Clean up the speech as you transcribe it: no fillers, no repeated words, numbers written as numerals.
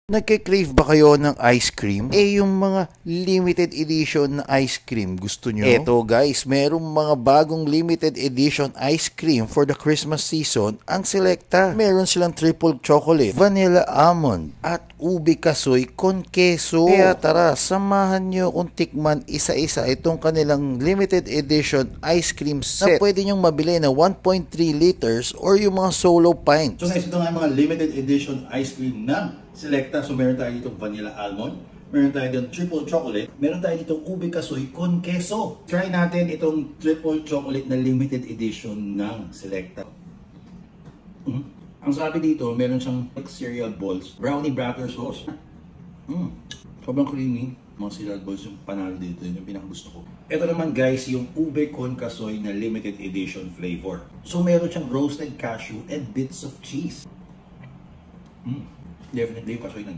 Nagke-crave ba kayo ng ice cream? Yung mga limited edition na ice cream, gusto nyo? Eto guys, merong mga bagong limited edition ice cream for the Christmas season ang Selecta. Meron silang triple chocolate, vanilla almond, at ube kasoy con queso. Kaya tara, samahan nyo kung tikman isa-isa itong kanilang limited edition ice cream set na pwede nyong mabili na 1.3 liters or yung mga solo pints. So guys, ito nga mga limited edition ice cream ng Selecta. So meron tayo ditong vanilla almond, meron tayo ditong triple chocolate, meron tayo ditong ube kasoy con queso. Try natin itong triple chocolate na limited edition ng Selecta. Ang sabi dito, meron siyang cereal balls, brownie batter sauce. Sobrang creamy. Mga cereal balls yung panalo dito, yun yung pinakagusto ko. Ito naman guys, yung ube con kasoy na limited edition flavor. So meron siyang roasted cashew and bits of cheese. Definitely yung kasoy na